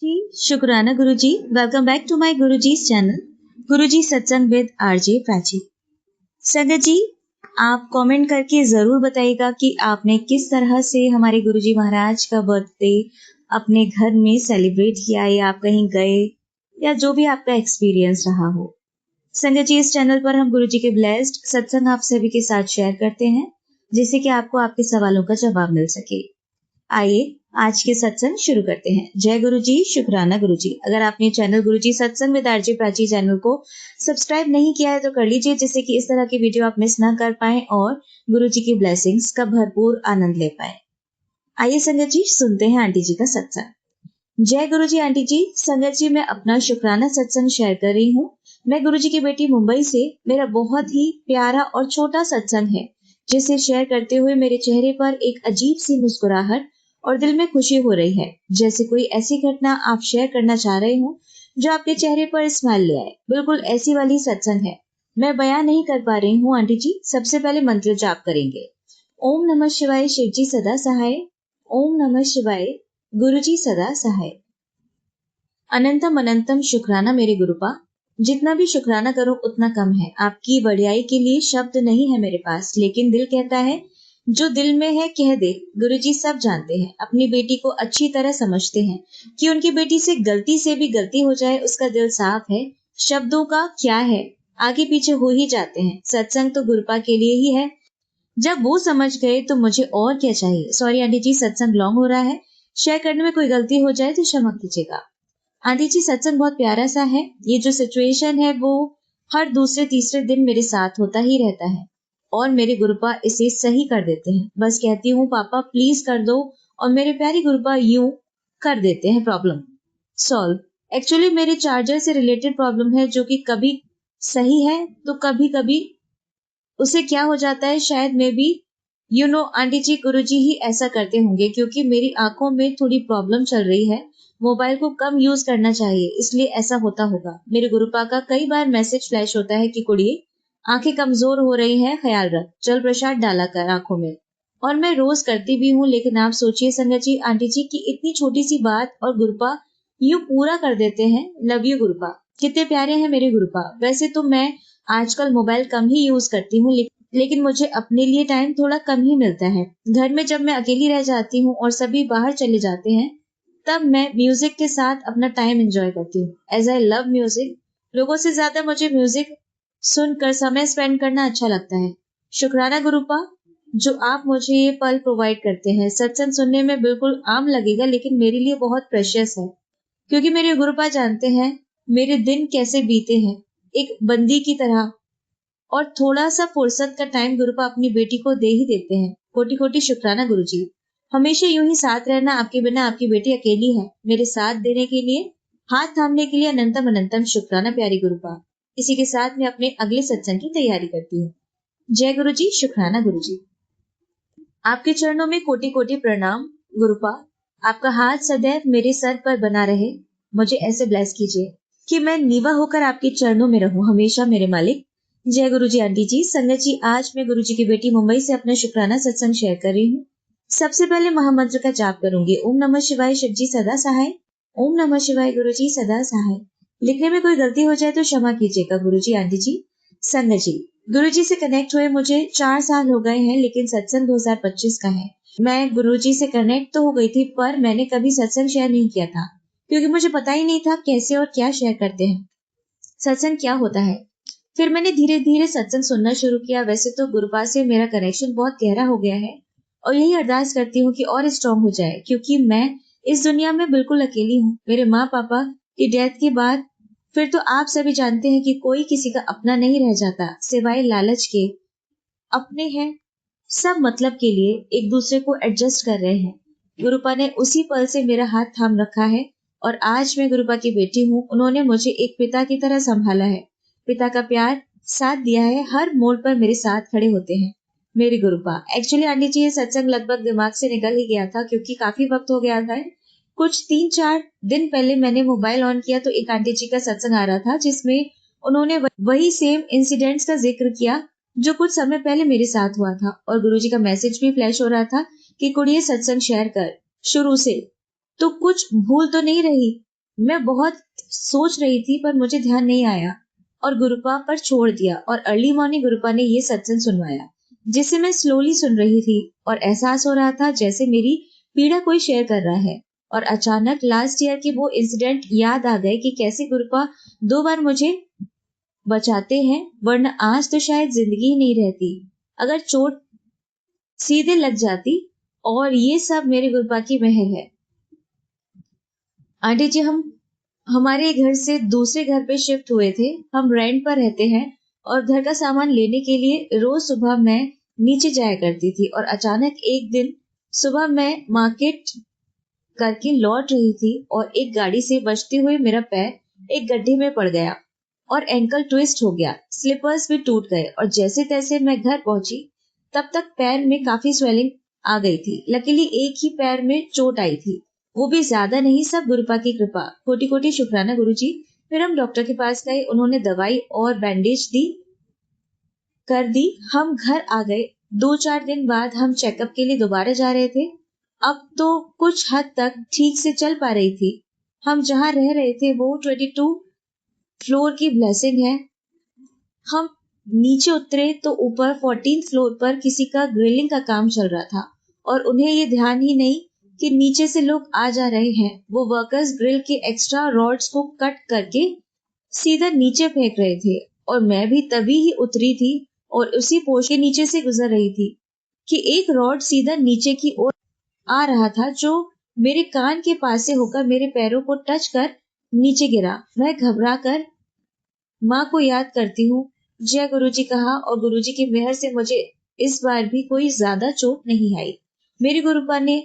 जी, शुक्राना Guruji. Welcome back to my Guruji's channel Guruji Satsang with RJ Prachi. संगत जी, आप कमेंट करके जरूर बताइएगा कि आपने किस तरह से हमारे गुरुजी महाराज का बर्थडे अपने घर में सेलिब्रेट किया या आप कहीं गए या जो भी आपका एक्सपीरियंस रहा हो। संगत जी, इस चैनल पर हम गुरुजी के ब्लेस्ड सत्संग आप सभी के साथ शेयर करते हैं जिससे कि आपको आपके सवालों का जवाब मिल सके। आइए आज के सत्संग शुरू करते हैं। जय गुरुजी, शुक्राना गुरुजी। अगर आपने channel Guruji Satsang with RJ Prachi channel को सब्सक्राइब नहीं किया है तो कर लीजिए, जिससे कि इस तरह की वीडियो आप मिस ना कर पाएं और गुरुजी की ब्लेसिंग्स का भरपूर आनंद ले पाए। आइए संगत जी, सुनते हैं आंटी जी का सत्संग। जय गुरुजी आंटी जी। संगत जी, मैं अपना शुक्राना सत्संग शेयर कर रही हूँ। मैं गुरुजी की बेटी मुंबई से। मेरा बहुत ही प्यारा और छोटा सत्संग है जिसे शेयर करते हुए मेरे चेहरे पर एक अजीब सी मुस्कुराहट और दिल में खुशी हो रही है, जैसे कोई ऐसी घटना आप शेयर करना चाह रहे हो जो आपके चेहरे पर स्माइल ले आए। बिल्कुल ऐसी वाली सत्संग है। मैं बयां नहीं कर पा रही हूँ आंटी जी। सबसे पहले मंत्र जाप करेंगे। ओम नमः शिवाय, शिवजी सदा सहाय। ओम नमः शिवाय, गुरुजी सदा सहाय। अनंतम अनंतम शुक्राना मेरे गुरुपा। जितना भी शुक्राना करो उतना कम है। आपकी बढ़ियाई के लिए शब्द नहीं है मेरे पास, लेकिन दिल कहता है जो दिल में है कह दे। गुरुजी सब जानते हैं, अपनी बेटी को अच्छी तरह समझते हैं कि उनकी बेटी से गलती भी गलती हो जाए उसका दिल साफ है। शब्दों का क्या है, आगे पीछे हो ही जाते हैं। सत्संग तो गुरुपा के लिए ही है। जब वो समझ गए तो मुझे और क्या चाहिए। सॉरी आंटी जी, सत्संग लॉन्ग हो रहा है। शेयर करने में कोई गलती हो जाए तो क्षमा कीजिएगा। आंटी जी, सत्संग बहुत प्यारा सा है। ये जो सिचुएशन है वो हर दूसरे तीसरे दिन मेरे साथ होता ही रहता है और मेरे गुरुपा इसे सही कर देते हैं। बस कहती हूँ पापा प्लीज कर दो और मेरे प्यारे गुरुपा यूं कर देते हैं प्रॉब्लम सॉल्व। एक्चुअली मेरे चार्जर से रिलेटेड प्रॉब्लम है जो कि कभी सही है तो कभी कभी उसे क्या हो जाता है, शायद मे बी आंटी जी गुरुजी ही ऐसा करते होंगे क्योंकि मेरी आंखों में थोड़ी प्रॉब्लम चल रही है। मोबाइल को कम यूज करना चाहिए, इसलिए ऐसा होता होगा। मेरे गुरुपा का कई बार मैसेज फ्लैश होता है कि कुड़िए आंखें कमजोर हो रही हैं, ख्याल रख, जल प्रसाद डाला कर आंखों में। और मैं रोज करती भी हूँ, लेकिन आप सोचिए संगत जी आंटी जी की इतनी छोटी सी बात और गुरुपा यूं पूरा कर देते हैं। लव यू गुरुपा, कितने प्यारे हैं मेरे गुरुपा। वैसे तो मैं आजकल मोबाइल कम ही यूज करती हूँ, लेकिन मुझे अपने लिए टाइम थोड़ा कम ही मिलता है। घर में जब मैं अकेली रह जाती हूँ और सभी बाहर चले जाते हैं तब मैं म्यूजिक के साथ अपना टाइम एंजॉय करती हूँ। एज आई लव म्यूजिक, लोगों से ज्यादा मुझे म्यूजिक सुनकर समय स्पेंड करना अच्छा लगता है। शुक्राना गुरुपा जो आप मुझे ये पल प्रोवाइड करते हैं। सत्संग सुनने में बिल्कुल आम लगेगा लेकिन मेरे लिए बहुत प्रेशियस है क्योंकि मेरे गुरुपा जानते हैं मेरे दिन कैसे बीते हैं, एक बंदी की तरह। और थोड़ा सा फुर्सत का टाइम गुरुपा अपनी बेटी को दे ही देते हैं। कोटि कोटि शुक्राना गुरुजी। हमेशा यूं ही साथ रहना। आपके बिना आपकी बेटी अकेली है। मेरे साथ देने के लिए, हाथ थामने के लिए अनंतम अनंतम शुक्राना प्यारी गुरुपा। इसी के साथ मैं अपने अगले सत्संग की तैयारी करती हूँ। जय गुरुजी, शुक्राना गुरुजी। आपके चरणों में कोटि कोटि प्रणाम गुरुपा। आपका हाथ सदैव मेरे सर पर बना रहे। मुझे ऐसे ब्लेस कीजिए कि मैं नीवा होकर आपके चरणों में रहूं हमेशा मेरे मालिक। जय गुरुजी आंटी जी। संगत जी, आज मैं गुरुजी की बेटी मुंबई से अपना शुक्राना सत्संग शेयर कर रही हूँ। सबसे पहले महामंत्र का जाप करूंगी। ओम नमः शिवाय, शिवजी सदा सहाय। ओम नमः शिवाय, गुरुजी सदा सहाय। लिखने में कोई गलती हो जाए तो क्षमा कीजिएगा गुरुजी आंटी जी। संगत जी, गुरुजी से कनेक्ट हुए मुझे 4 साल हो गए हैं, लेकिन सत्संग 2025 का है। मैं गुरुजी से कनेक्ट तो हो गई थी पर मैंने कभी सत्संग शेयर नहीं किया था क्योंकि मुझे पता ही नहीं था कैसे और क्या शेयर करते हैं, सत्संग क्या होता है। फिर मैंने धीरे धीरे सत्संग सुनना शुरू किया। वैसे तो गुरुपा से मेरा कनेक्शन बहुत गहरा हो गया है और यही अरदास करती हूँ कि और स्ट्रांग हो जाए क्योंकि मैं इस दुनिया में बिल्कुल अकेली हूँ। मेरे माँ पापा की डेथ के बाद फिर तो आप सभी जानते हैं कि कोई किसी का अपना नहीं रह जाता सिवाय लालच के। अपने हैं सब मतलब के लिए एक दूसरे को एडजस्ट कर रहे हैं। गुरुपा ने उसी पल से मेरा हाथ थाम रखा है और आज मैं गुरुपा की बेटी हूँ। उन्होंने मुझे एक पिता की तरह संभाला है। पिता का प्यार साथ दिया है, हर मोड़ पर मेरे साथ खड़े होते हैं मेरे गुरुपा। एक्चुअली आंटी जी ये सत्संग लगभग दिमाग से निकल ही गया था क्योंकि काफी वक्त हो गया था। कुछ 3-4 दिन पहले मैंने मोबाइल ऑन किया तो एक आंटी जी का सत्संग आ रहा था जिसमें उन्होंने वही सेम इंसिडेंट्स का जिक्र किया जो कुछ समय पहले मेरे साथ हुआ था और गुरुजी का मैसेज भी फ्लैश हो रहा था कि कुड़िए सत्संग शेयर कर शुरू से, तो कुछ भूल तो नहीं रही। मैं बहुत सोच रही थी पर मुझे ध्यान नहीं आया और गुरुपा पर छोड़ दिया और अर्ली मॉर्निंग गुरुपा ने ये सत्संग सुनवाया जिसे मैं स्लोली सुन रही थी और एहसास हो रहा था जैसे मेरी पीड़ा कोई शेयर कर रहा है। और अचानक लास्ट ईयर के वो इंसिडेंट याद आ गए कि कैसे गुरुपा 2 बार मुझे बचाते हैं, वरना आज तो शायद जिंदगी ही नहीं रहती अगर चोट सीधे लग जाती। और ये सब मेरे गुरुपा की मेहर है। आंटी जी, हम हमारे घर से दूसरे घर पे शिफ्ट हुए थे। हम रेंट पर रहते हैं और घर का सामान लेने के लिए रोज सुबह मैं नीचे जाया करती थी और अचानक एक दिन सुबह मैं मार्केट करके लौट रही थी और एक गाड़ी से बचते हुए मेरा पैर एक गड्ढे में पड़ गया और एंकल ट्विस्ट हो गया, स्लीपर्स भी टूट गए और जैसे तैसे मैं घर पहुंची तब तक पैर में काफी स्वेलिंग आ गई थी। लकीली एक ही पैर में चोट आई थी, वो भी ज्यादा नहीं, सब गुरुपा की कृपा। कोटि कोटि शुक्राना गुरुजी। फिर हम डॉक्टर के पास गए, उन्होंने दवाई और बैंडेज कर दी। हम घर आ गए। 2-4 दिन बाद हम चेकअप के लिए दोबारा जा रहे थे। अब तो कुछ हद तक ठीक से चल पा रही थी। हम जहाँ रह रहे थे वो 22 फ्लोर की ब्लेसिंग है। हम नीचे उतरे तो ऊपर 14 फ्लोर पर किसी का ग्रिलिंग का काम चल रहा था और उन्हें ये ध्यान ही नहीं कि नीचे से लोग आ जा रहे हैं। वो वर्कर्स ग्रिल के एक्स्ट्रा रॉड्स को कट करके सीधा नीचे फेंक रहे थे और मैं भी तभी ही उतरी थी और उसी पोश के नीचे से गुजर रही थी कि एक रॉड सीधा नीचे की ओर आ रहा था जो मेरे कान के पास से होकर मेरे पैरों को टच कर नीचे गिरा। मैं घबरा कर माँ को याद करती हूँ, जय गुरुजी कहा और गुरुजी की मेहर से मुझे इस बार भी कोई ज्यादा चोट नहीं आई। मेरी गुरुपा ने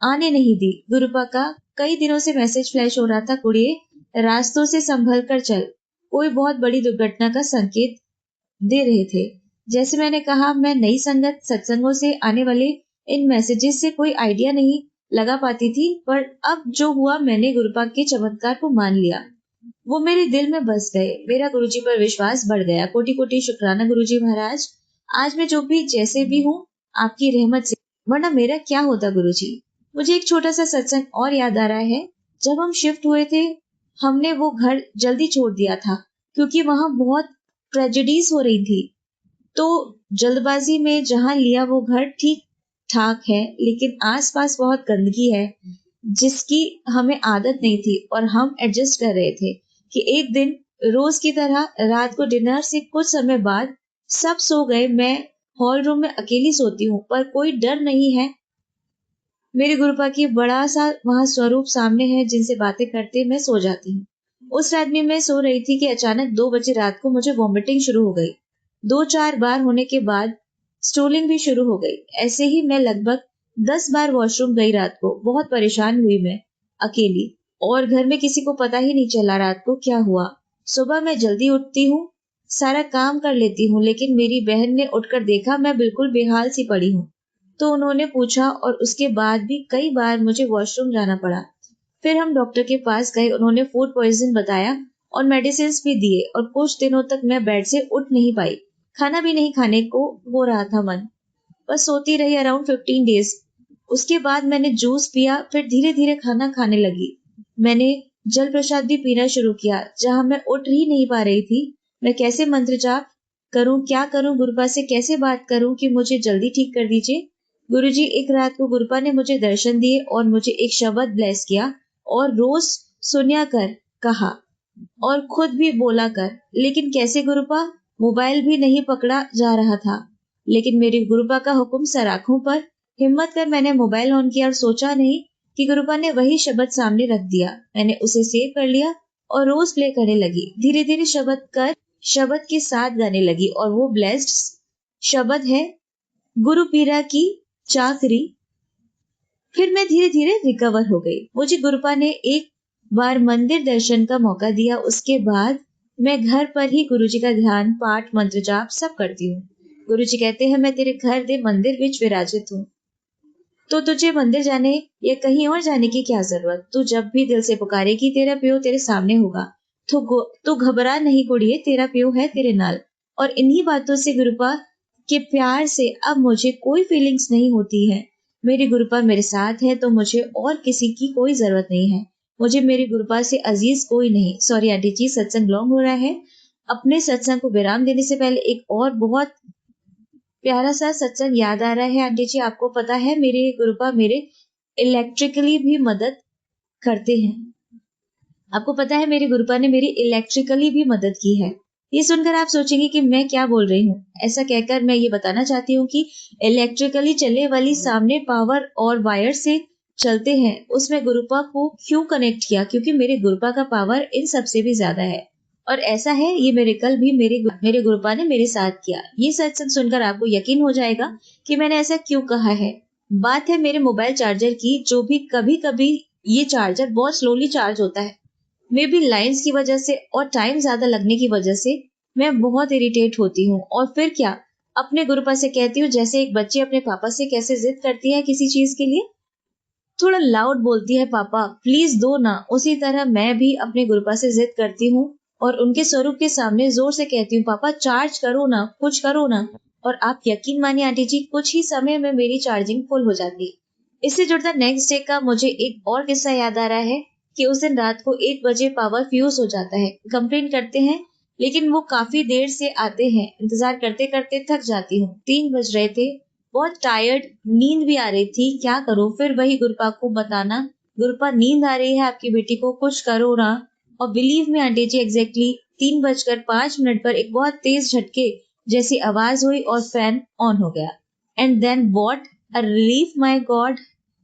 आने नहीं दी। गुरुपा का कई दिनों से मैसेज फ्लैश हो रहा था, कुड़िए रास्तों से संभल कर चल, कोई बहुत बड़ी दुर्घटना का संकेत दे रहे थे। जैसे मैंने कहा, मैं नई संगत सत्संगों से आने वाले इन मैसेजेस से कोई आइडिया नहीं लगा पाती थी, पर अब जो हुआ मैंने गुरुपा के चमत्कार को मान लिया। वो मेरे दिल में बस गए। मेरा गुरुजी पर विश्वास बढ़ गया। कोटि कोटि शुक्राना गुरुजी महाराज। आज मैं जो भी जैसे भी हूँ आपकी रहमत से, वरना मेरा क्या होता गुरुजी। मुझे एक छोटा सा सत्संग और याद आ रहा है। जब हम शिफ्ट हुए थे हमने वो घर जल्दी छोड़ दिया था क्योंकि वहां बहुत ट्रेजेडीज हो रही थी। तो जल्दबाजी में जहां लिया वो घर ठीक ठाक है, लेकिन आसपास बहुत गंदगी है जिसकी हमें आदत नहीं थी और हम एडजस्ट कर रहे थे कि एक दिन रोज की तरह रात को डिनर से कुछ समय बाद सब सो गए। मैं हॉल रूम में अकेली सोती हूँ पर कोई डर नहीं है। मेरे गुरुपा की बड़ा सा वहां स्वरूप सामने है जिनसे बातें करते मैं सो जाती हूँ। उस रात में मैं सो रही थी कि अचानक 2 बजे रात को मुझे वॉमिटिंग शुरू हो गई। 2-4 बार होने के बाद स्टूलिंग भी शुरू हो गई। ऐसे ही मैं लगभग 10 बार वॉशरूम गई रात को। बहुत परेशान हुई मैं अकेली और घर में किसी को पता ही नहीं चला रात को क्या हुआ। सुबह मैं जल्दी उठती हूँ, सारा काम कर लेती हूँ, लेकिन मेरी बहन ने उठकर देखा मैं बिल्कुल बेहाल सी पड़ी हूँ तो उन्होंने पूछा और उसके बाद भी कई बार मुझे वॉशरूम जाना पड़ा। फिर हम डॉक्टर के पास गए, उन्होंने फूड पॉइजन बताया और मेडिसिन भी दिए और कुछ दिनों तक मैं बेड से उठ नहीं पाई। खाना भी नहीं खाने को हो रहा था मन, बस सोती रही अराउंड 15 डेज। उसके बाद मैंने जूस पिया, फिर धीरे धीरे खाना खाने लगी। मैंने जल प्रसाद भी पीना शुरू किया। जहां मैं उठ ही नहीं पा रही थी, मैं कैसे मंत्र जाप करूं, क्या करूं, गुरुपा से कैसे बात करूं कि मुझे जल्दी ठीक कर दीजिए। गुरुजी, एक रात को गुरुपा ने मुझे दर्शन दिए और मुझे एक शब्द ब्लेस किया और रोज सुनिया कर कहा और खुद भी बोला कर। लेकिन कैसे गुरुपा? मोबाइल भी नहीं पकड़ा जा रहा था, लेकिन मेरी गुरुपा का हुक्म सराखों पर। हिम्मत कर मैंने मोबाइल ऑन किया और सोचा नहीं कि गुरुपा ने वही शब्द सामने रख दिया। मैंने उसे सेव कर लिया और रोज प्ले करने लगी। धीरे धीरे शब्द के साथ गाने लगी और वो ब्लेस्ड शब्द है, गुरु पीरा की चाकरी। फिर मैं धीरे धीरे रिकवर हो गई। मुझे गुरुपा ने एक बार मंदिर दर्शन का मौका दिया। उसके बाद मैं घर पर ही गुरुजी का ध्यान, पाठ, मंत्र जाप सब करती हूँ। गुरुजी कहते हैं, मैं तेरे घर दे मंदिर विच विराजित हूँ, तो तुझे मंदिर जाने या कहीं और जाने की क्या जरूरत। तू जब भी दिल से पुकारेगी तेरा प्यो तेरे सामने होगा। तू घबरा नहीं कुड़िए, तेरा प्यो है तेरे नाल। और इन्हीं बातों से गुरुपा के प्यार से अब मुझे कोई फीलिंग्स नहीं होती है। मेरी गुरुपा मेरे साथ है तो मुझे और किसी की कोई जरूरत नहीं है। मुझे मेरे गुरुपा से अजीज कोई नहीं। सॉरी आंटी जी, सत्संग लॉन्ग हो रहा है। अपने सत्संग को विराम देने से पहले एक और बहुत प्यारा सा सत्संग याद आ रहा है आंटी जी। आपको पता है मेरे गुरुपा मेरे इलेक्ट्रिकली भी मदद करते हैं। आपको पता है मेरे गुरुपा ने मेरी इलेक्ट्रिकली भी मदद की है। ये सुनकर आप सोचेंगे कि मैं क्या बोल रही हूँ। ऐसा कहकर मैं ये बताना चाहती हूँ कि इलेक्ट्रिकली चलने वाली सामने पावर और वायर से चलते हैं, उसमें गुरुपा को क्यों कनेक्ट किया? क्योंकि मेरे गुरुपा का पावर इन सबसे भी ज्यादा है। और ऐसा है, ये मेरे कल भी मेरे गुरुपा ने मेरे साथ किया। ये सत्संग सुनकर आपको यकीन हो जाएगा कि मैंने ऐसा क्यों कहा है। बात है मेरे मोबाइल चार्जर की, जो भी कभी कभी ये चार्जर बहुत स्लोली चार्ज होता है। मे बी लाइन्स की वजह से और टाइम ज्यादा लगने की वजह से मैं बहुत इरिटेट होती हूँ। और फिर क्या, अपने गुरुपा से कहती हूँ, जैसे एक बच्ची अपने पापा से कैसे जिद करती है किसी चीज के लिए, थोड़ा लाउड बोलती है, पापा प्लीज दो ना, उसी तरह मैं भी अपने गुरुपा से जिद करती हूँ और उनके स्वरूप के सामने जोर से कहती हूँ, पापा चार्ज करो ना, कुछ करो ना। और आप यकीन मानिए आंटी जी, कुछ ही समय में मेरी चार्जिंग फुल हो जाती। इससे जुड़ता नेक्स्ट डे का मुझे एक और किस्सा याद आ रहा है कि उस दिन रात को 1 बजे पावर फ्यूज हो जाता है। कंप्लेन करते हैं, लेकिन वो काफी देर से आते हैं। इंतजार करते करते थक जाती हूँ। 3 बज रहे थे, बहुत टायर्ड, नींद भी आ रही थी। क्या करूं? फिर वही गुरुपा को बताना, गुरुपा नींद आ रही है आपकी बेटी को, कुछ करो ना। और बिलीव मी आंटी जी, एग्जैक्टली 3:05 पर एक बहुत तेज झटके जैसी आवाज हुई और फैन ऑन हो गया। And then what a relief, my god.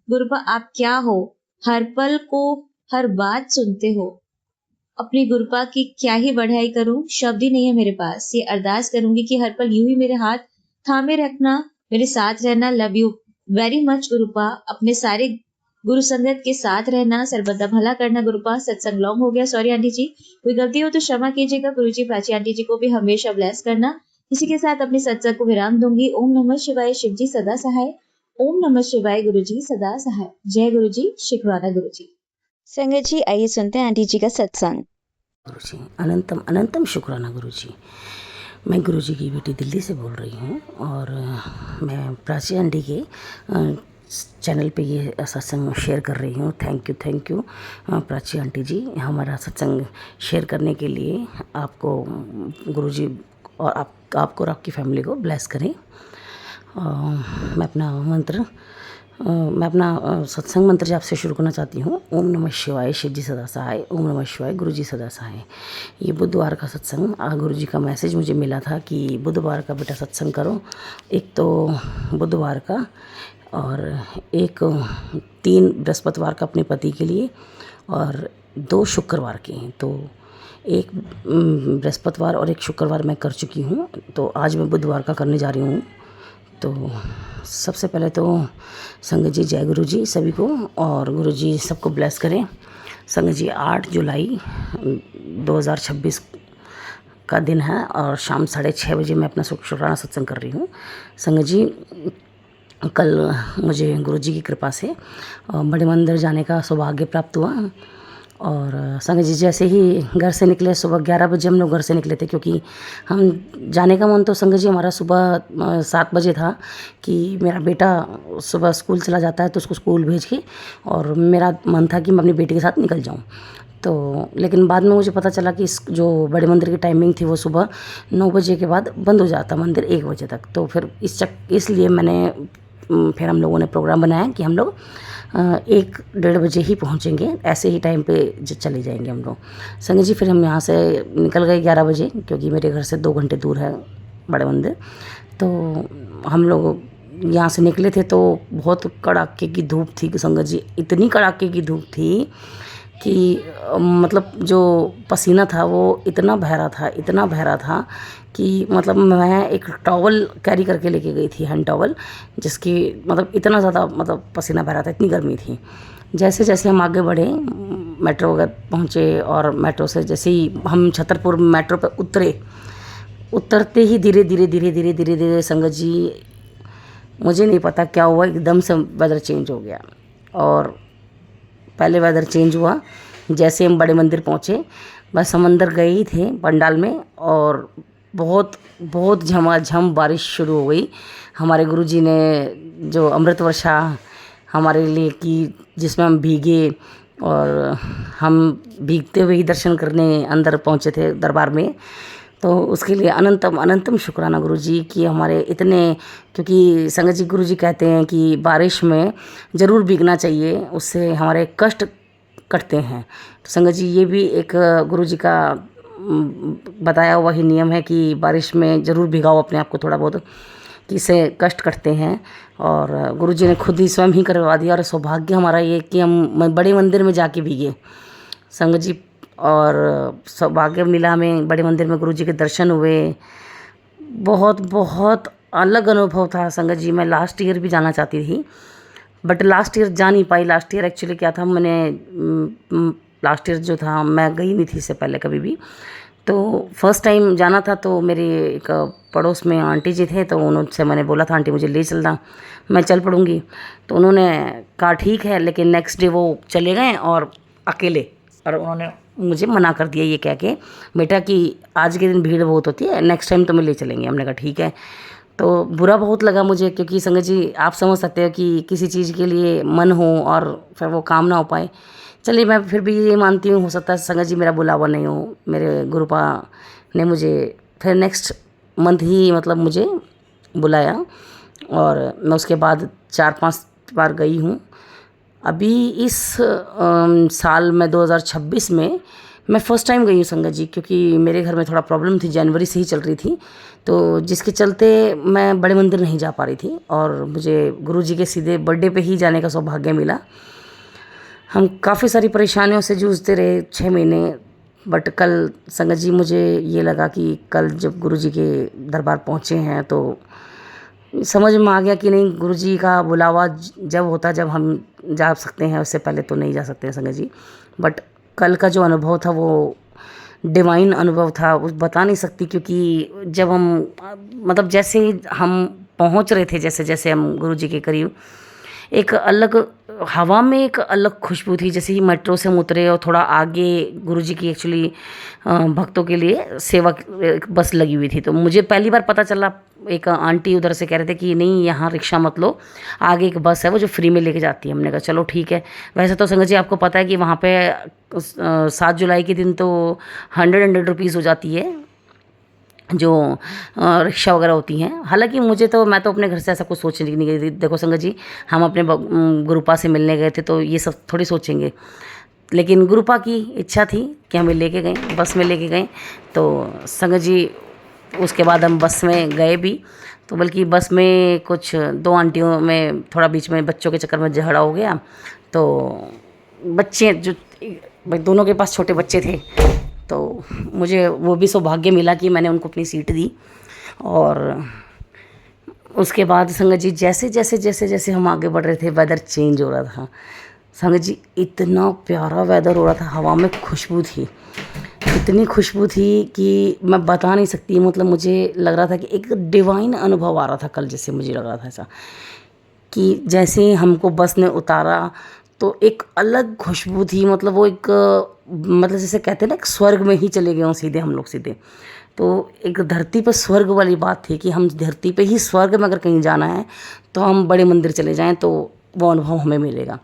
गुरुपा आप क्या हो, हर पल को हर बात सुनते हो। अपनी गुरुपा की क्या ही बढ़ाई करूं, शब्द ही नहीं है मेरे पास। ये अरदास करूंगी कि हर पल यूं ही मेरे हाथ थामे रखना, मेरे साथ रहना। Love you very much गुरुपा। अपने सारे गुरु संगत के साथ रहना, सर्वदा भला करना गुरुपा। सत्संग लॉन्ग हो गया, सॉरी आंटी जी। कोई गलती हो तो क्षमा कीजिएगा। गुरु जी प्राची आंटी जी को भी हमेशा ब्लेस करना। इसी के साथ अपने सत्संग को विराम दूंगी। ओम नमः शिवाय, शिव जी सदा सहाय। ओम नमः शिवाय, गुरु जी सदा सहाय। जय गुरु जी, शुक्राना गुरु जी। संगत जी आइए सुनते हैं आंटी जी का सत्संग। गुरु जी अनंतम अनंतम शुक्राना गुरु जी। मैं गुरु जी की बेटी दिल्ली से बोल रही हूँ और मैं प्राची आंटी के चैनल पे ये सत्संग शेयर कर रही हूँ। थैंक यू प्राची आंटी जी, हमारा सत्संग शेयर करने के लिए। आपको गुरु जी और आपको और आपकी फैमिली को ब्लेस करें। मैं अपना सत्संग मंत्र जी आपसे शुरू करना चाहती हूँ। ओम नमः शिवाय, शिव जी सदा सहाय। ओम नमः शिवाय, गुरु जी सदा सहाय। ये बुधवार का सत्संग, गुरु जी का मैसेज मुझे मिला था कि बुधवार का बेटा सत्संग करो। एक तो बुधवार का और एक 3 बृहस्पतिवार का अपने पति के लिए और 2 शुक्रवार के। तो एक बृहस्पतिवार और एक शुक्रवार मैं कर चुकी हूँ, तो आज मैं बुधवार का करने जा रही हूँ। तो सबसे पहले तो संगत जी जय गुरु जी सभी को, और गुरु जी सबको ब्लेस करें। संगत जी 8 जुलाई 2026 का दिन है और शाम 6:30 बजे मैं अपना शुक्राना सत्संग कर रही हूँ। संगत जी कल मुझे गुरु जी की कृपा से बड़े मंदिर जाने का सौभाग्य प्राप्त हुआ। और संगत जी जैसे ही घर से निकले, सुबह 11 बजे हम लोग घर से निकले थे, क्योंकि हम जाने का मन तो संगत जी हमारा सुबह 7 बजे था कि मेरा बेटा सुबह स्कूल चला जाता है तो उसको स्कूल भेज के, और मेरा मन था कि मैं अपनी बेटी के साथ निकल जाऊं। तो लेकिन बाद में मुझे पता चला कि इस जो बड़े मंदिर की टाइमिंग थी वो सुबह 9 बजे के बाद बंद हो जाता मंदिर 1 बजे तक। तो फिर इसलिए फिर हम लोगों ने प्रोग्राम बनाया कि हम लोग 1-1:30 बजे ही पहुँचेंगे, ऐसे ही टाइम पे चले जाएंगे हम लोग। संगत जी फिर हम यहाँ से निकल गए 11 बजे, क्योंकि मेरे घर से 2 घंटे दूर है बड़े मंदिर। तो हम लोग यहाँ से निकले थे तो बहुत कड़ाके की धूप थी संगत जी, इतनी कड़ाके की धूप थी कि मतलब जो पसीना था वो इतना बह रहा था कि मतलब मैं एक टॉवल कैरी करके लेके गई थी, हैंड टॉवल, जिसकी मतलब इतना ज़्यादा मतलब पसीना बह रहा था, इतनी गर्मी थी। जैसे जैसे हम आगे बढ़े, मेट्रो वगैरह पहुँचे, और मेट्रो से जैसे ही हम छतरपुर मेट्रो पे उतरते ही धीरे धीरे संगत जी मुझे नहीं पता क्या हुआ, एकदम से वेदर चेंज हो गया। और पहले वेदर चेंज हुआ जैसे हम बड़े मंदिर पहुँचे, बस हम अंदर गए ही थे पंडाल में, और बहुत बहुत झमाझम बारिश शुरू हो गई। हमारे गुरुजी ने जो अमृत वर्षा हमारे लिए की, जिसमें हम भीगे, और हम भीगते हुए ही दर्शन करने अंदर पहुँचे थे दरबार में। तो उसके लिए अनंतम अनंतम शुक्राना गुरुजी कि हमारे इतने, क्योंकि संगत जी गुरुजी कहते हैं कि बारिश में ज़रूर भीगना चाहिए, उससे हमारे कष्ट कटते हैं। तो संगत जी ये भी एक गुरुजी का बताया हुआ ही नियम है कि बारिश में ज़रूर भिगाओ अपने आप को थोड़ा बहुत, कि इससे कष्ट कटते हैं। और गुरुजी ने खुद ही स्वयं ही करवा दिया। और सौभाग्य हमारा ये कि हम बड़े मंदिर में जाके भीगे संगत जी, और सौभाग्य मिला हमें, बड़े मंदिर में गुरुजी के दर्शन हुए। बहुत बहुत अलग अनुभव था संगत जी। मैं लास्ट ईयर भी जाना चाहती थी, बट लास्ट ईयर जा नहीं पाई। लास्ट ईयर एक्चुअली क्या था, मैंने लास्ट ईयर जो था मैं गई नहीं थी इससे पहले कभी भी। तो फर्स्ट टाइम जाना था, तो मेरे एक पड़ोस में आंटी जी थे, तो उनसे मैंने बोला था आंटी मुझे ले चलना, मैं चल पड़ूँगी। तो उन्होंने कहा ठीक है, लेकिन नेक्स्ट डे वो चले गए और अकेले, और उन्होंने मुझे मना कर दिया ये कह के, बेटा कि आज के दिन भीड़ बहुत होती है, नेक्स्ट टाइम तुम्हें ले चलेंगे। हमने कहा ठीक है। तो बुरा बहुत लगा मुझे, क्योंकि संगत जी आप समझ सकते हो कि किसी चीज़ के लिए मन हो और फिर वो काम ना हो पाए। चलिए, मैं फिर भी ये मानती हूँ, हो सकता है संगत जी मेरा बुलावा नहीं हो, मेरे गुरुपा ने मुझे फिर नेक्स्ट मंथ ही मतलब मुझे बुलाया, और मैं उसके बाद 4-5 बार गई हूँ। अभी इस साल में 2026 में मैं फ़र्स्ट टाइम गई हूँ संगत जी, क्योंकि मेरे घर में थोड़ा प्रॉब्लम थी, जनवरी से ही चल रही थी, तो जिसके चलते मैं बड़े मंदिर नहीं जा पा रही थी, और मुझे गुरुजी के सीधे बर्थडे पे ही जाने का सौभाग्य मिला। हम काफ़ी सारी परेशानियों से जूझते रहे 6 महीने, बट कल संगत जी मुझे ये लगा कि कल जब गुरुजी के दरबार पहुँचे हैं तो समझ में आ गया कि नहीं, गुरुजी का बुलावा जब होता जब हम जा सकते हैं, उससे पहले तो नहीं जा सकते हैं संगत जी। बट कल का जो अनुभव था वो डिवाइन अनुभव था, वो बता नहीं सकती, क्योंकि जब हम मतलब जैसे ही हम पहुंच रहे थे, जैसे जैसे हम गुरुजी के करीब, एक अलग हवा में एक अलग खुशबू थी। जैसे ही मेट्रो से हम उतरे और थोड़ा आगे गुरुजी की एक्चुअली भक्तों के लिए सेवा एक बस लगी हुई थी, तो मुझे पहली बार पता चला, एक आंटी उधर से कह रहे थे कि नहीं यहाँ रिक्शा मत लो, आगे एक बस है वो जो फ्री में लेके जाती है। हमने कहा चलो ठीक है। वैसे तो संगत जी आपको पता है कि वहाँ पे 7 जुलाई के दिन तो 100 रुपीज़ हो जाती है जो रिक्शा वगैरह होती हैं। हालांकि मैं तो अपने घर से ऐसा कुछ सोच नहीं गई थी। देखो संगत जी, हम अपने गुरुपा से मिलने गए थे, तो ये सब थोड़ी सोचेंगे, लेकिन गुरुपा की इच्छा थी कि हमें लेके गए, बस में लेके गए। तो संगत जी उसके बाद हम बस में गए भी, तो बल्कि बस में कुछ 2 आंटियों में थोड़ा बीच में बच्चों के चक्कर में झगड़ा हो गया। तो बच्चे जो भाई दोनों के पास छोटे बच्चे थे, तो मुझे वो भी सौभाग्य मिला कि मैंने उनको अपनी सीट दी। और उसके बाद संगत जी जैसे जैसे जैसे जैसे हम आगे बढ़ रहे थे, वेदर चेंज हो रहा था संगत जी, इतना प्यारा वेदर हो रहा था, हवा में खुशबू थी, इतनी खुशबू थी कि मैं बता नहीं सकती। मतलब मुझे लग रहा था कि एक डिवाइन अनुभव आ रहा था कल, जैसे मुझे लग रहा था ऐसा कि जैसे ही हमको बस ने उतारा तो एक अलग खुशबू थी। मतलब वो एक मतलब जैसे कहते हैं ना, एक स्वर्ग में ही चले गए हों सीधे हम लोग सीधे। तो एक धरती पर स्वर्ग वाली बात थी कि हम धरती पे ही स्वर्ग में अगर कहीं जाना है तो हम बड़े मंदिर चले जाएं तो वो अनुभव हमें मिलेगा।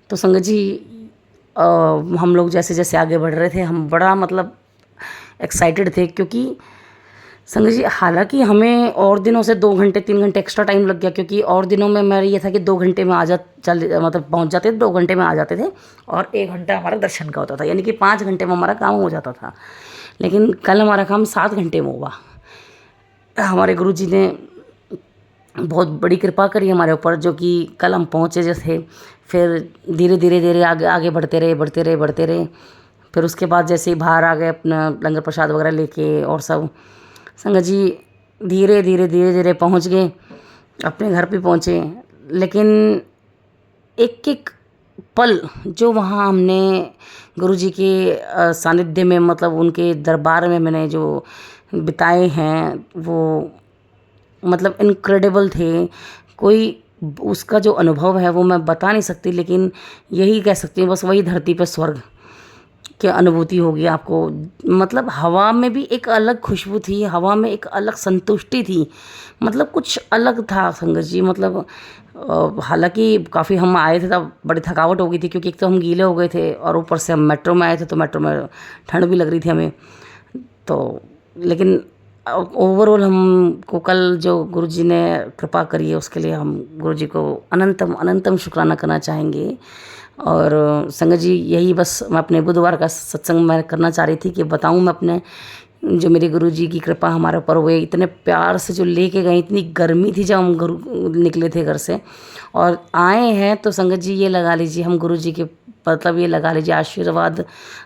तो संगत जी हम लोग जैसे जैसे आगे बढ़ रहे थे, हम बड़ा मतलब एक्साइटेड थे, क्योंकि संगत जी हालांकि हमें और दिनों से 2 घंटे 3 घंटे एक्स्ट्रा टाइम लग गया, क्योंकि और दिनों में मेरा ये था कि 2 घंटे में मतलब पहुंच जाते थे, 2 घंटे में आ जाते थे, और 1 घंटा हमारा दर्शन का होता था, यानी कि 5 घंटे में हमारा काम हो जाता था। लेकिन कल हमारा काम 7 घंटे में हुआ। हमारे गुरुजी ने बहुत बड़ी कृपा करी हमारे ऊपर, जो कि कल हम पहुँचे जैसे, फिर धीरे धीरे धीरे आगे बढ़ते रहे। फिर उसके बाद जैसे ही बाहर आ गए अपना लंगर प्रसाद वगैरह लेके, और सब संगत जी धीरे धीरे पहुंच गए, अपने घर पे पहुंचे। लेकिन एक एक पल जो वहाँ हमने गुरुजी के सानिध्य में, मतलब उनके दरबार में मैंने जो बिताए हैं, वो मतलब इनक्रेडिबल थे। कोई उसका जो अनुभव है वो मैं बता नहीं सकती, लेकिन यही कह सकती हूँ बस, वही धरती पे स्वर्ग। की अनुभूति होगी आपको। मतलब हवा में भी एक अलग खुशबू थी, हवा में एक अलग संतुष्टि थी, मतलब कुछ अलग था संगत जी। मतलब हालांकि काफ़ी हम आए थे तब बड़ी थकावट हो गई थी, क्योंकि एक तो हम गीले हो गए थे और ऊपर से हम मेट्रो में आए थे, तो मेट्रो में ठंड भी लग रही थी हमें। तो लेकिन ओवरऑल हमको कल जो गुरुजी ने कृपा करी है, उसके लिए हम गुरुजी को अनंतम अनंतम शुक्राना करना चाहेंगे। और संगत जी, यही बस मैं अपने बुधवार का सत्संग मैं करना चाह रही थी कि बताऊं मैं अपने, जो मेरे गुरुजी की कृपा हमारे ऊपर हुई, इतने प्यार से जो लेके गए। इतनी गर्मी थी जब हम गुरु निकले थे घर से और आए हैं, तो संगत जी ये लगा लीजिए हम गुरुजी के, मतलब ये लगा लीजिए आशीर्वाद।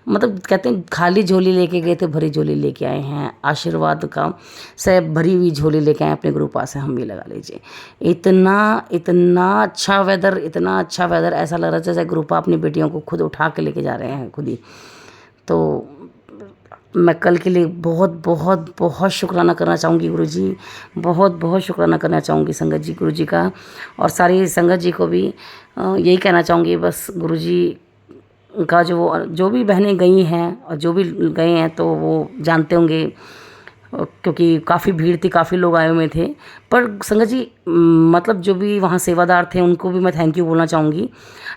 मतलब कहते हैं खाली झोली लेके गए थे, भरी झोली लेके आए हैं आशीर्वाद का, से भरी हुई झोली लेके आए अपने गुरु पास से, हम भी लगा लीजिए। इतना इतना अच्छा वेदर, इतना अच्छा वेदर, ऐसा लग रहा है जैसे गुरुपा अपनी बेटियों को खुद उठा के लेके जा रहे हैं खुद ही। तो मैं कल के लिए बहुत बहुत बहुत शुक्राना करना चाहूँगी गुरुजी, बहुत बहुत शुक्राना करना चाहूँगी संगत जी गुरुजी का। और सारी संगत जी को भी यही कहना चाहूँगी, बस गुरुजी का जो भी बहनें गई हैं और जो भी गए हैं, तो वो जानते होंगे, क्योंकि काफ़ी भीड़ थी, काफ़ी लोग आए हुए थे। पर संगत जी मतलब जो भी वहाँ सेवादार थे उनको भी मैं थैंक यू बोलना चाहूँगी।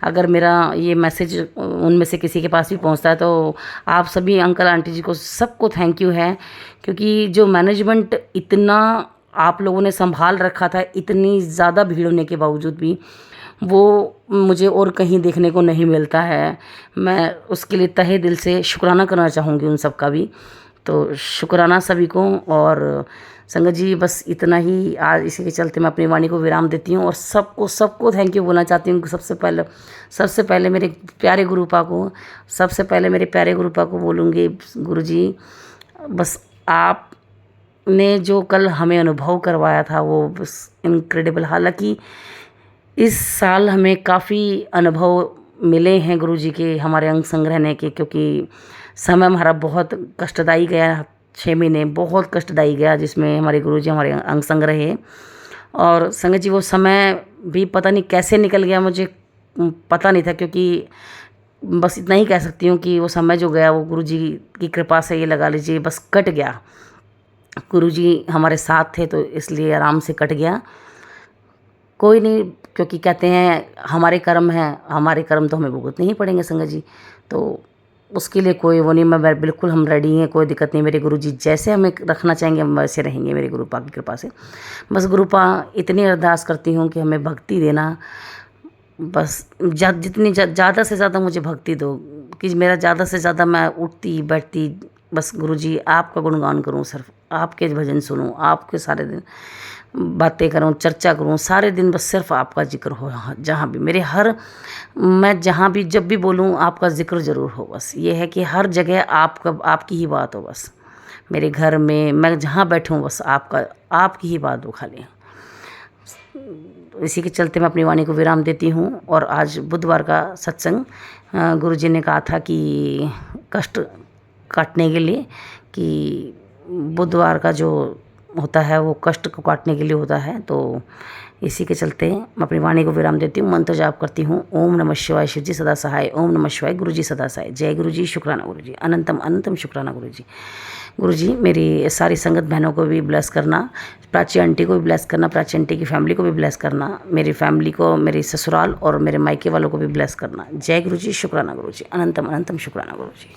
अगर मेरा ये मैसेज उनमें से किसी के पास भी पहुँचता है, तो आप सभी अंकल आंटी जी को सबको थैंक यू है, क्योंकि जो मैनेजमेंट इतना आप लोगों ने संभाल रखा था, इतनी ज़्यादा भीड़ होने के बावजूद भी, वो मुझे और कहीं देखने को नहीं मिलता है। मैं उसके लिए तहे दिल से शुक्राना करना चाहूँगी उन सब का भी। तो शुक्राना सभी को। और संगत जी बस इतना ही आज, इसी के चलते मैं अपनी वाणी को विराम देती हूँ और सबको सबको थैंक यू बोलना चाहती हूँ। सबसे पहले मेरे प्यारे गुरुपा को, सबसे पहले मेरे प्यारे गुरुपा को बोलूँगी, गुरुजी बस आपने जो कल हमें अनुभव करवाया था वो बस इनक्रेडिबल। हालांकि इस साल हमें काफ़ी अनुभव मिले हैं गुरुजी के, हमारे अंग संग रहने के, क्योंकि समय हमारा बहुत कष्टदायी गया, 6 महीने बहुत कष्टदायी गया, जिसमें हमारे गुरुजी हमारे अंग संग रहे। और संगत जी वो समय भी पता नहीं कैसे निकल गया, मुझे पता नहीं था, क्योंकि बस इतना ही कह सकती हूँ कि वो समय जो गया वो गुरुजी की कृपा से, ये लगा लीजिए बस कट गया। गुरुजी हमारे साथ थे तो इसलिए आराम से कट गया। कोई नहीं, क्योंकि कहते हैं हमारे कर्म हैं, हमारे कर्म तो हमें भुगतने ही पड़ेंगे संगत जी। तो उसके लिए कोई वो नहीं, मैं बिल्कुल, हम रेडी हैं, कोई दिक्कत नहीं। मेरे गुरुजी जैसे हमें रखना चाहेंगे हम वैसे रहेंगे, मेरे गुरुपा की कृपा से। बस गुरुपा इतनी अरदास करती हूँ कि हमें भक्ति देना, बस जितनी ज़्यादा से ज़्यादा मुझे भक्ति दो, कि मेरा ज़्यादा से ज़्यादा मैं उठती बैठती बस गुरुजी आपका गुणगान करूँ, सिर्फ आपके भजन सुनूँ, आपके सारे दिन बातें करूँ, चर्चा करूँ, सारे दिन बस सिर्फ आपका जिक्र हो। जहाँ भी मैं जहाँ भी जब भी बोलूँ आपका जिक्र ज़रूर हो। बस ये है कि हर जगह आपकी ही बात हो। बस मेरे घर में मैं जहाँ बैठूँ बस आपकी ही बात हो खाली। इसी के चलते मैं अपनी वाणी को विराम देती हूँ। और आज बुधवार का सत्संग गुरुजी ने कहा था कि कष्ट काटने के लिए, कि बुधवार का जो होता है वो कष्ट को काटने के लिए होता है। तो इसी के चलते मैं अपनी वाणी को विराम देती हूँ, मंत्र जाप करती हूँ। ओम नमः शिवाय, शिव जी सदा सहाय। ओम नमः शिवाय, गुरु जी सदा सहाय। जय गुरु जी, शुक्राना गुरु जी, अनंतम अनंतम शुक्राना गुरु जी। गुरु जी मेरी सारी संगत बहनों को भी ब्लेस करना, प्राची आंटी को भी ब्लेस करना, प्राची आंटी की फैमिली को भी ब्लेस करना, मेरी फैमिली को, मेरे ससुराल और मेरे मायके वालों को भी ब्लेस करना। जय गुरु जी, शुक्राना गुरु जी, अनंतम अनंतम शुक्राना गुरु जी।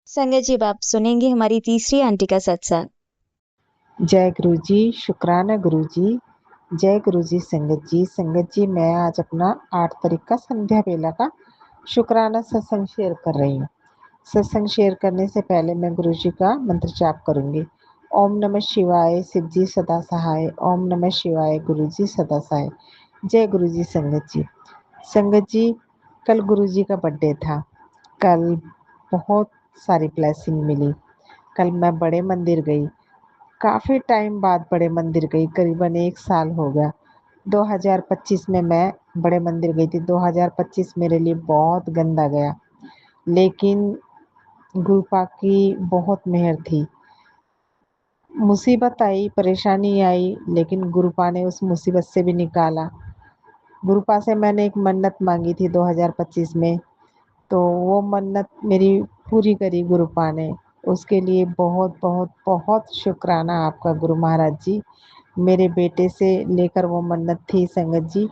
संगत जी अब आप सुनेंगे हमारी तीसरी आंटी का सत्संग। जय गुरु जी, शुक्राना गुरु जी, जय गुरु जी। संगत जी मैं आज अपना 8 तारीख का संध्या बेला का शुक्राना सत्संग शेयर कर रही हूँ। सत्संग शेयर करने से पहले मैं गुरु जी का मंत्र जाप करूँगी। ओम नमः शिवाय, शिव जी सदा सहाय। ओम नमः शिवाय, गुरु जी सदा सहाय। जय गुरु जी। संगत जी कल गुरु जी का बर्थडे था। कल बहुत सारी ब्लेसिंग मिली। कल मैं बड़े मंदिर गई, काफ़ी टाइम बाद बड़े मंदिर गई, करीबन 1 साल हो गया। 2025 में मैं बड़े मंदिर गई थी। 2025 मेरे लिए बहुत गंदा गया, लेकिन गुरुपा की बहुत मेहर थी। मुसीबत आई, परेशानी आई, लेकिन गुरुपा ने उस मुसीबत से भी निकाला। गुरुपा से मैंने एक मन्नत मांगी थी 2025 में, तो वो मन्नत मेरी पूरी करी गुरुपा ने। उसके लिए बहुत बहुत बहुत शुक्राना आपका गुरु महाराज जी। मेरे बेटे से लेकर वो मन्नत थी संगत जी।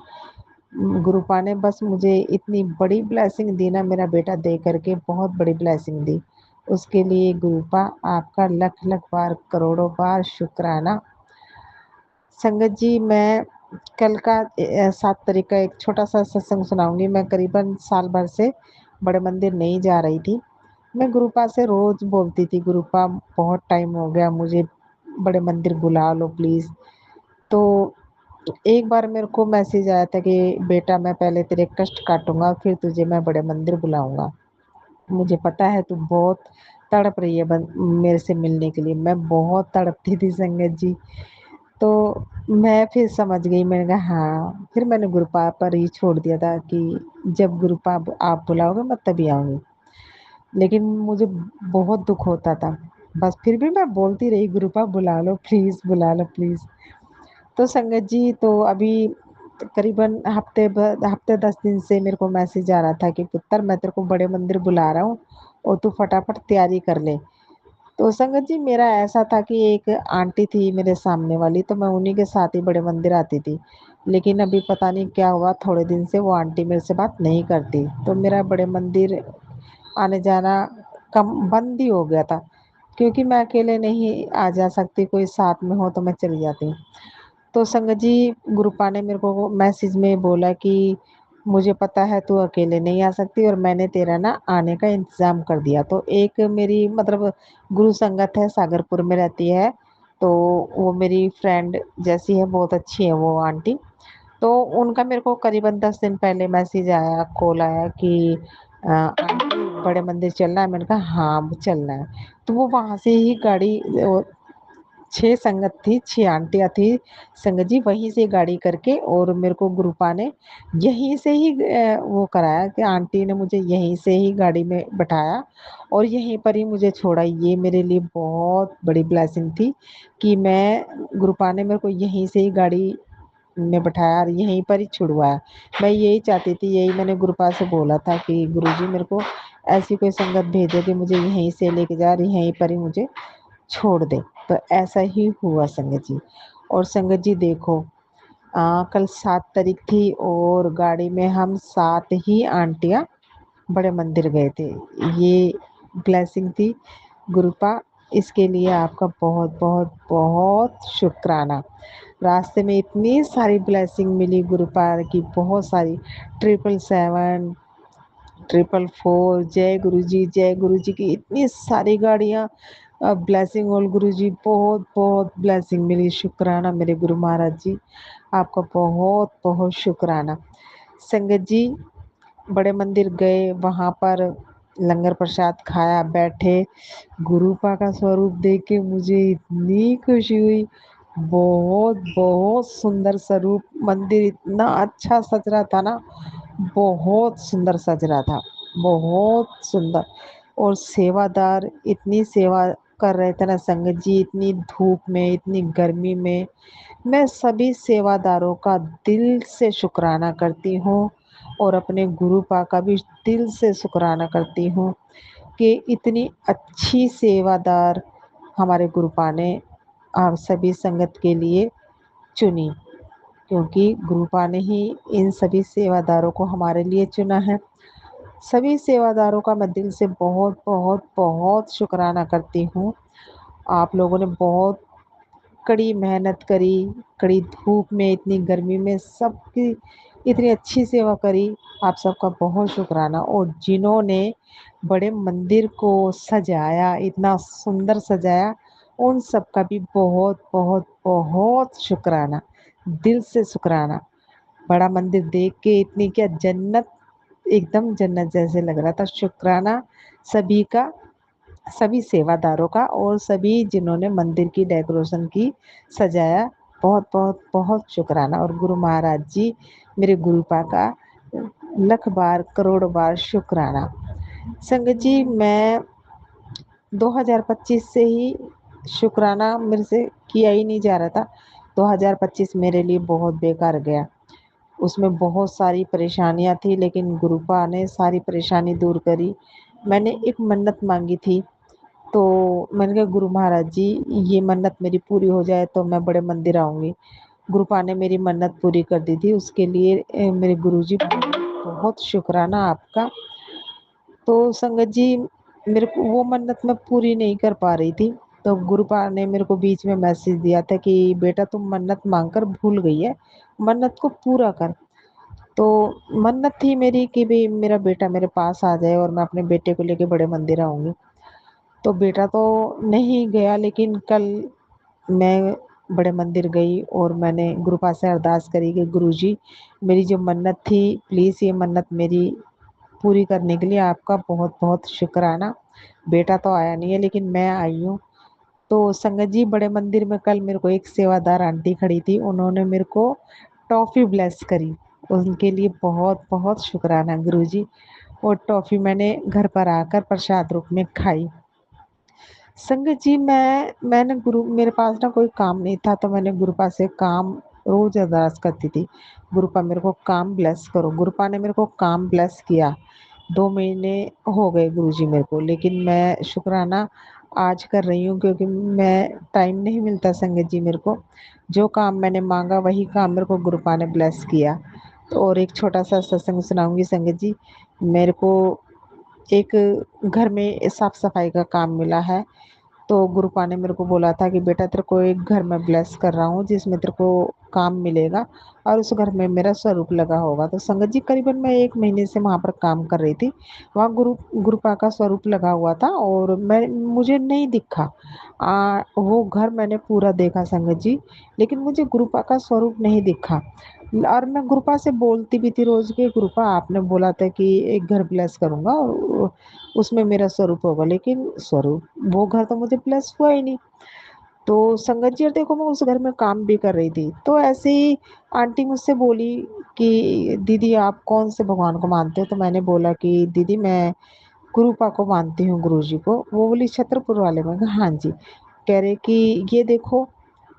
गुरुपा ने बस मुझे इतनी बड़ी ब्लेसिंग दी ना, मेरा बेटा दे करके बहुत बड़ी ब्लेसिंग दी। उसके लिए गुरुपा आपका लख लख बार करोड़ों बार शुक्राना। संगत जी, मैं कल का 7 तारीख का एक छोटा सा सत्संग सुनाऊंगी। मैं करीबन साल भर से बड़े मंदिर नहीं जा रही थी। मैं गुरुपा से रोज बोलती थी, गुरुपा बहुत टाइम हो गया, मुझे बड़े मंदिर बुला लो प्लीज। तो एक बार मेरे को मैसेज आया था कि बेटा मैं पहले तेरे कष्ट काटूंगा, फिर तुझे मैं बड़े मंदिर बुलाऊंगा। मुझे पता है तू बहुत तड़प रही है मेरे से मिलने के लिए। मैं बहुत तड़पती थी संगत जी। तो मैं फिर समझ गई, मैंने कहा हाँ। फिर मैंने गुरुपा पर ही छोड़ दिया था कि जब गुरुपा आप बुलाओगे मैं तभी आऊँगी। लेकिन मुझे बहुत दुख होता था। बस फिर भी मैं बोलती रही, गुरुपा बुला लो प्लीज़, बुला लो प्लीज़। तो संगत जी, तो अभी करीबन हफ्ते 10 दिन से मेरे को मैसेज आ रहा था कि पुत्र मैं तेरे को बड़े मंदिर बुला रहा हूँ और तू फटाफट तैयारी कर ले। तो संगत जी, मेरा ऐसा था कि एक आंटी थी मेरे सामने वाली, तो मैं उन्हीं के साथ ही बड़े मंदिर आती थी। लेकिन अभी पता नहीं क्या हुआ, थोड़े दिन से वो आंटी मेरे से बात नहीं करती, तो मेरा बड़े मंदिर आने जाना कम बंद ही हो गया था। क्योंकि मैं अकेले नहीं आ जा सकती, कोई साथ में हो तो मैं चली जाती। तो संगत जी, गुरुपा ने मेरे को मैसेज में बोला कि मुझे पता है तू अकेले नहीं आ सकती और मैंने तेरा ना आने का इंतज़ाम कर दिया। तो एक मेरी मतलब गुरु संगत है, सागरपुर में रहती है, तो वो मेरी फ्रेंड जैसी है, बहुत अच्छी है वो आंटी। तो उनका मेरे को करीबन 10 दिन पहले मैसेज आया, कॉल आया कि आंटी बड़े मंदिर चलना है। मैंने कहा हाँ चलना है। तो वो वहाँ से ही गाड़ी 6 संगत थी, 6 आंटियाँ थी संगत जी, वहीं से गाड़ी करके और मेरे को गुरुपा ने यहीं से ही वो कराया कि आंटी ने मुझे यहीं से ही गाड़ी में बैठाया और यहीं पर ही मुझे छोड़ा। ये मेरे लिए बहुत बड़ी ब्लेसिंग थी कि मैं गुरुपा ने मेरे को यहीं से ही गाड़ी में बैठाया और यहीं पर ही छुड़वाया। मैं यही चाहती थी, यही मैंने गुरुपा से बोला था कि गुरुजी मेरे को ऐसी कोई संगत भेजो कि मुझे यहीं से लेके जाए और यहीं पर ही मुझे छोड़ दे। तो ऐसा ही हुआ संगत जी। और संगत जी देखो, कल 7 तारीख थी और गाड़ी में हम 7 ही आंटियाँ बड़े मंदिर गए थे। ये ब्लेसिंग थी गुरुपा, इसके लिए आपका बहुत बहुत बहुत शुक्राना। रास्ते में इतनी सारी ब्लेसिंग मिली गुरुपा की, बहुत सारी 777 444 जय गुरु जी की इतनी सारी गाड़ियाँ ब्लेसिंग ऑल गुरु जी, बहुत बहुत ब्लेसिंग मिली। शुक्राना मेरे गुरु महाराज जी, आपका बहुत बहुत शुक्राना। संगत जी, बड़े मंदिर गए, वहाँ पर लंगर प्रसाद खाया, बैठे। गुरुपा का स्वरूप देख के मुझे इतनी खुशी हुई। बहुत बहुत सुंदर स्वरूप, मंदिर इतना अच्छा सज रहा था ना, बहुत सुंदर सज रहा था, बहुत सुंदर। और सेवादार इतनी सेवा कर रहे थे ना संगत जी, इतनी धूप में, इतनी गर्मी में। मैं सभी सेवादारों का दिल से शुक्राना करती हूँ और अपने गुरुपा का भी दिल से शुक्राना करती हूँ कि इतनी अच्छी सेवादार हमारे गुरुपा ने आप सभी संगत के लिए चुनी। क्योंकि गुरुपा ने ही इन सभी सेवादारों को हमारे लिए चुना है। सभी सेवादारों का मैं दिल से बहुत बहुत बहुत शुक्राना करती हूँ। आप लोगों ने बहुत कड़ी मेहनत करी, कड़ी धूप में, इतनी गर्मी में सबकी इतनी अच्छी सेवा करी। आप सबका बहुत शुक्राना। और जिन्होंने बड़े मंदिर को सजाया, इतना सुंदर सजाया, उन सबका भी बहुत बहुत बहुत शुक्राना, दिल से शुक्राना। बड़ा मंदिर देख के इतनी क्या जन्नत, एकदम जन्नत जैसे लग रहा था। शुक्राना सभी का, सभी सेवादारों का और सभी जिन्होंने मंदिर की डेकोरेशन की, सजाया, बहुत बहुत बहुत शुक्राना। और गुरु महाराज जी, मेरे गुरुपा का लख बार करोड़ बार शुक्राना। संगत जी, मैं 2025 से ही शुक्राना मेरे से किया ही नहीं जा रहा था। 2025 मेरे लिए बहुत बेकार गया। उसमें बहुत सारी परेशानियाँ थी, लेकिन गुरुपा ने सारी परेशानी दूर करी। मैंने एक मन्नत माँगी थी, तो मैंने कहा गुरु महाराज जी ये मन्नत मेरी पूरी हो जाए तो मैं बड़े मंदिर आऊँगी। गुरुपा ने मेरी मन्नत पूरी कर दी थी, उसके लिए मेरे गुरुजी बहुत शुक्राना आपका। तो संगत जी मेरे को वो मन्नत मैं पूरी नहीं कर पा रही थी, तो गुरुपा ने मेरे को बीच में मैसेज दिया था कि बेटा तुम मन्नत माँगकर भूल गई है, मन्नत को पूरा कर। तो मन्नत थी मेरी कि भई मेरा बेटा मेरे पास आ जाए और मैं अपने बेटे को लेके बड़े मंदिर आऊँगी। तो बेटा तो नहीं गया, लेकिन कल मैं बड़े मंदिर गई और मैंने गुरुपा से अरदास करी कि गुरुजी मेरी जो मन्नत थी प्लीज़ ये मन्नत मेरी पूरी करने के लिए आपका बहुत-बहुत शुक्राना। बेटा तो आया नहीं है, लेकिन मैं आई हूँ। तो संगत जी बड़े मंदिर में कल मेरे को एक सेवादार आंटी खड़ी थी, उन्होंने मेरे को टॉफ़ी ब्लेस करी। उनके लिए बहुत-बहुत शुक्राना गुरुजी। वो टॉफ़ी मैंने घर पर आकर प्रसाद रूप में खाई। संगत जी मैंने गुरु मेरे पास ना कोई काम नहीं था, तो मैंने गुरुपा से काम रोज़ अरदास करती थी। गुरुपा मेरे को काम ब्लेस करो। गुरुपा ने मेरे को काम ब्लेस किया। 2 महीने हो गए गुरुजी मेरे को, लेकिन मैं शुक्राना आज कर रही हूँ, क्योंकि मैं टाइम नहीं मिलता संगत जी मेरे को। जो काम मैंने माँगा वही काम मेरे को गुरुपा ने ब्लेस किया। तो और एक छोटा-सा सत्संग सुनाऊँगी संगत जी। मेरे को एक घर में साफ-सफाई का काम मिला है। तो गुरुपा ने मेरे को बोला था कि बेटा तेरे को एक घर मैं ब्लेस कर रहा हूँ जिसमें तेरे को काम मिलेगा और उस घर में मेरा स्वरूप लगा होगा। तो संगत जी करीबन मैं 1 महीने से वहाँ पर काम कर रही थी। वहाँ गुरुपा का स्वरूप लगा हुआ था और मैं मुझे नहीं दिखा। वो घर मैंने पूरा देखा संगत जी, लेकिन मुझे गुरुपा का स्वरूप नहीं दिखा। और मैं गुरुपा से बोलती भी थी रोज़ कि गुरुपा आपने बोला था कि एक घर ब्लेस करूँगा और उसमें मेरा स्वरूप होगा, लेकिन स्वरूप वो घर तो मुझे ब्लेस हुआ ही नहीं। तो संगत जी और देखो मैं उस घर में काम भी कर रही थी। तो ऐसे ही आंटी मुझसे बोली कि दीदी आप कौन से भगवान को मानते हो? तो मैंने बोला कि दीदी मैं गुरुपा को मानती हूँ, गुरुजी को। वो बोली छतरपुर वाले? मैं कहा हाँ जी। कह रहे कि ये देखो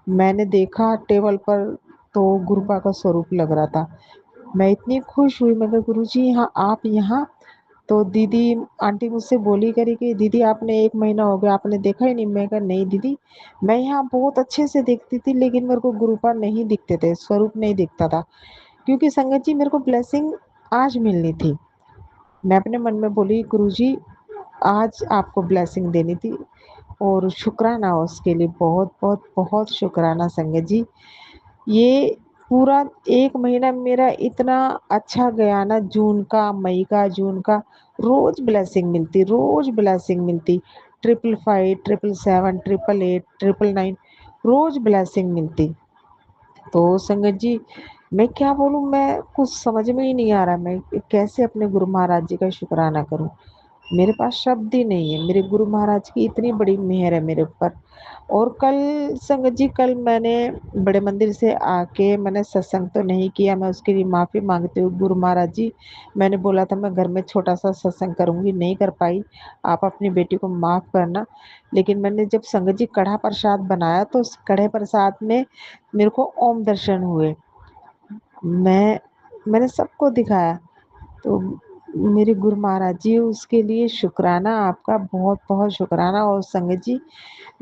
मैंने देखा टेबल पर तो गुरुपा का स्वरूप लग रहा था। मैं इतनी खुश हुई, मैं कहा गुरुजी हाँ आप यहाँ? तो दीदी आंटी मुझसे बोली करी कि दीदी आपने 1 महीना हो गया आपने देखा ही नहीं? मैं कहा नहीं दीदी, मैं यहाँ बहुत अच्छे से देखती थी, लेकिन मेरे को गुरुपा नहीं दिखते थे, स्वरूप नहीं दिखता था। क्योंकि संगत जी मेरे को ब्लेसिंग आज मिलनी थी। मैं अपने मन में बोली गुरुजी आज आपको ब्लेसिंग देनी थी और शुक्राना उसके लिए बहुत-बहुत बहुत शुक्राना संगत जी। ये पूरा 1 महीना मेरा इतना अच्छा गया ना, जून का, मई का, जून का, रोज़ ब्लेसिंग मिलती, रोज़ ब्लेसिंग मिलती। 555, 777, 888, 999 रोज़ ब्लेसिंग मिलती। तो संगत जी मैं क्या बोलूँ, मैं कुछ समझ में ही नहीं आ रहा मैं कैसे अपने गुरु महाराज जी का शुक्राना करूँ? मेरे पास शब्द ही नहीं है। मेरे गुरु महाराज की इतनी बड़ी मेहर है मेरे ऊपर। और कल संगत जी कल मैंने बड़े मंदिर से आके मैंने सत्संग तो नहीं किया, मैं उसके लिए माफ़ी माँगती हूँ गुरु महाराज जी। मैंने बोला था मैं घर में छोटा-सा सत्संग करूँगी, नहीं कर पाई। आप अपनी बेटी को माफ़ करना। लेकिन मैंने जब संगत जी कढ़ा प्रसाद बनाया तो उस कढ़े प्रसाद में मेरे को ओम दर्शन हुए। मैंने सबको दिखाया। तो मेरे गुरु महाराज जी उसके लिए शुक्राना आपका बहुत-बहुत शुक्राना। और संगत जी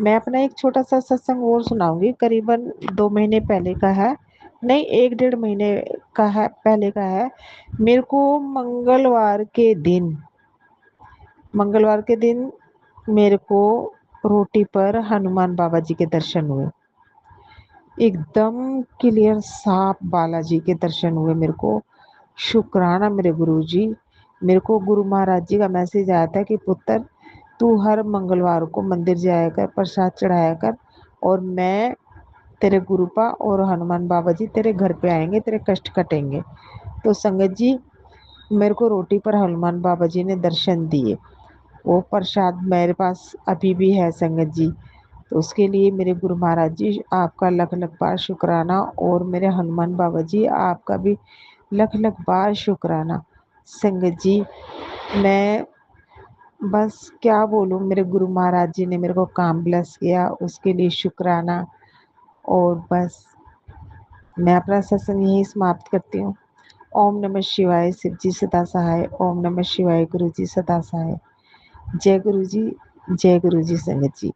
मैं अपना एक छोटा-सा सत्संग और सुनाऊँगी, करीबन 2 महीने पहले का है। नहीं 1 डेढ़ महीने का है, पहले का है। मेरे को मंगलवार के दिन मेरे को रोटी पर हनुमान बाबा जी के दर्शन हुए। एकदम क्लियर साफ बालाजी के दर्शन हुए मेरे को। शुक्राना मेरे गुरुजी। मेरे को गुरु महाराज जी का मैसेज आया था कि पुत्र तू हर मंगलवार को मंदिर जाया कर, प्रसाद चढ़ाया कर और मैं तेरे गुरुपा और हनुमान बाबा जी तेरे घर पे आएँगे, तेरे कष्ट कटेंगे। तो संगत जी मेरे को रोटी पर हनुमान बाबा जी ने दर्शन दिए। वो प्रसाद मेरे पास अभी भी है संगत जी। तो उसके लिए मेरे गुरु महाराज जी आपका लख-लख बार शुक्राना और मेरे हनुमान बाबा जी आपका भी लख-लख बार शुक्राना। संगत जी मैं बस क्या बोलूँ, मेरे गुरु महाराज जी ने मेरे को काम ब्लेस किया उसके लिए शुक्राना। और बस मैं अपना सत्संग यहीं समाप्त करती हूँ। ओम नमः शिवाय शिव जी सदा सहाय। ओम नमः शिवाय गुरु जी सदा सहाय। जय गुरु जी, जय गुरु जी संगत जी।